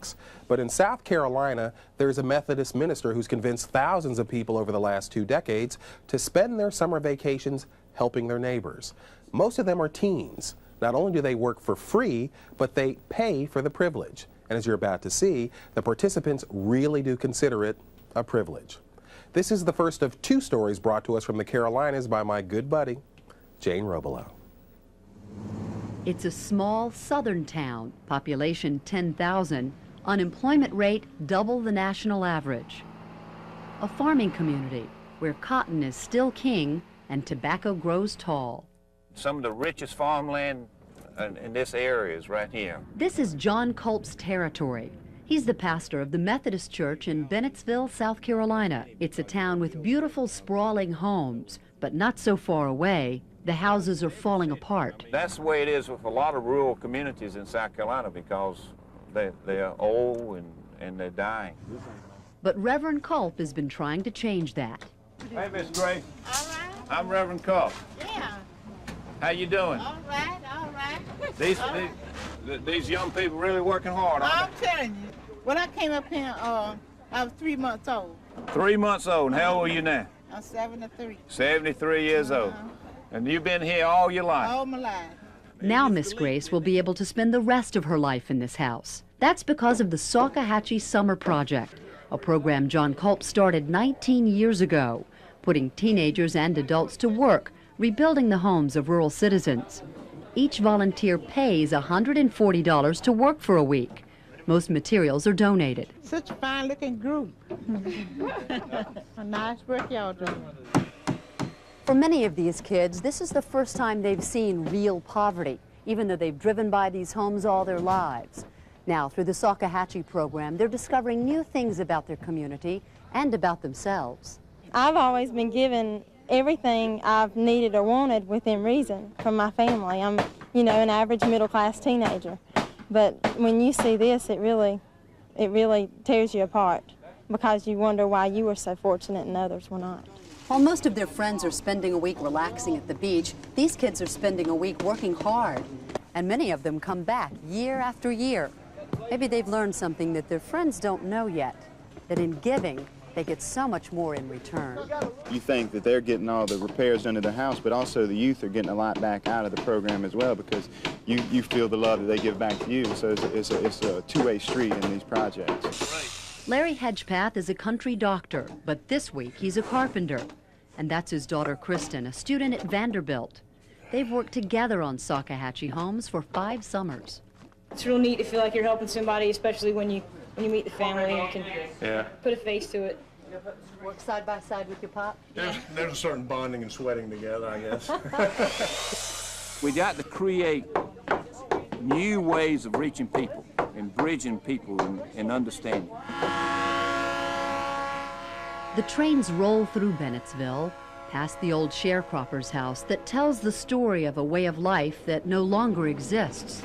tax. But in South Carolina, there's a Methodist minister who's convinced thousands of people over the last 2 decades to spend their summer vacations helping their neighbors. Most of them are teens. Not only do they work for free, but they pay for the privilege. And as you're about to see, the participants really do consider it a privilege. This is the first of 2 stories brought to us from the Carolinas by my good buddy, Jane Robelo. It's a small southern town, population 10,000, unemployment rate double the national average. A farming community where cotton is still king and tobacco grows tall. Some of the richest farmland in this area is right here. This is John Culp's territory. He's the pastor of the Methodist Church in Bennettsville, South Carolina. It's a town with beautiful, sprawling homes, but not so far away, the houses are falling apart. That's the way it is with a lot of rural communities in South Carolina because they're old and they're dying. But Reverend Culp has been trying to change that. Hey, Miss Gray. All right. I'm Reverend Culp. Yeah. How you doing? All right, all right. These young people really working hard, aren't I'm telling you. When I came up here, I was 3 months old. 3 months old. And how old are you now? I'm 73. 73 years old. And you've been here all your life? All my life. Now Miss Grace will be able to spend the rest of her life in this house. That's because of the Salkehatchie Summer Project, a program John Culp started 19 years ago, putting teenagers and adults to work, rebuilding the homes of rural citizens. Each volunteer pays $140 to work for a week. Most materials are donated. Such a fine-looking group. A nice work y'all doing. For many of these kids, this is the first time they've seen real poverty, even though they've driven by these homes all their lives. Now, through the Salkehatchie program, they're discovering new things about their community and about themselves. I've always been given everything I've needed or wanted within reason from my family. I'm, an average middle-class teenager. But when you see this, it really tears you apart because you wonder why you were so fortunate and others were not. While most of their friends are spending a week relaxing at the beach, these kids are spending a week working hard. And many of them come back year after year. Maybe they've learned something that their friends don't know yet, that in giving, they get so much more in return. You think that they're getting all the repairs done to the house, but also the youth are getting a lot back out of the program as well because you feel the love that they give back to you. So it's a two-way street in these projects. Larry Hedgepath is a country doctor, but this week he's a carpenter. And that's his daughter Kristen, a student at Vanderbilt. They've worked together on Salkehatchie homes for 5 summers. It's real neat to feel like you're helping somebody, especially when you meet the family and can put a face to it. Work side by side with your pop? There's a certain bonding and sweating together, I guess. We got to create new ways of reaching people and bridging people and understanding. The trains roll through Bennettsville, past the old sharecropper's house that tells the story of a way of life that no longer exists,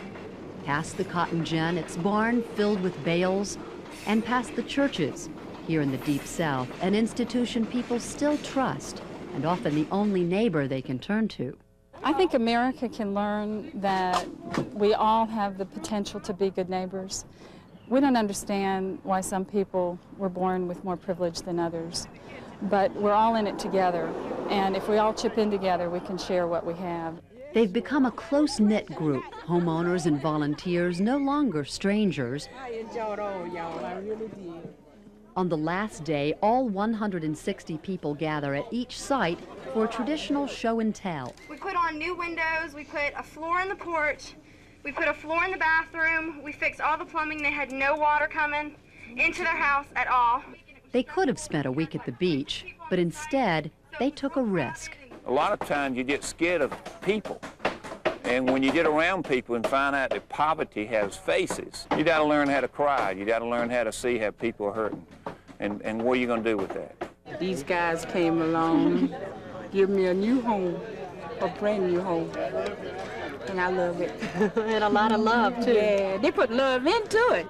past the cotton gin, its barn filled with bales, and past the churches, here in the Deep South, an institution people still trust, and often the only neighbor they can turn to. I think America can learn that we all have the potential to be good neighbors. We don't understand why some people were born with more privilege than others, but we're all in it together, and if we all chip in together, we can share what we have. They've become a close-knit group, homeowners and volunteers, no longer strangers. I enjoyed all y'all, I really did. On the last day, all 160 people gather at each site for a traditional show and tell. We put on new windows, we put a floor in the porch, we put a floor in the bathroom, we fixed all the plumbing. They had no water coming into their house at all. They could have spent a week at the beach, but instead, they took a risk. A lot of times you get scared of people. And when you get around people and find out that poverty has faces, you got to learn how to cry. You got to learn how to see how people are hurting. And what are you going to do with that? These guys came along, give me a new home, a brand new home. And I love it. And a lot of love, too. Yeah, they put love into it.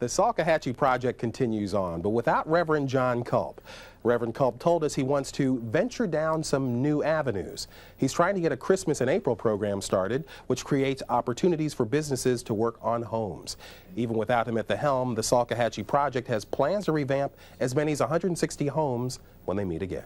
The Salkehatchie project continues on, but without Reverend John Culp. Reverend Culp told us he wants to venture down some new avenues. He's trying to get a Christmas in April program started, which creates opportunities for businesses to work on homes. Even without him at the helm, the Salkehatchie project has plans to revamp as many as 160 homes when they meet again.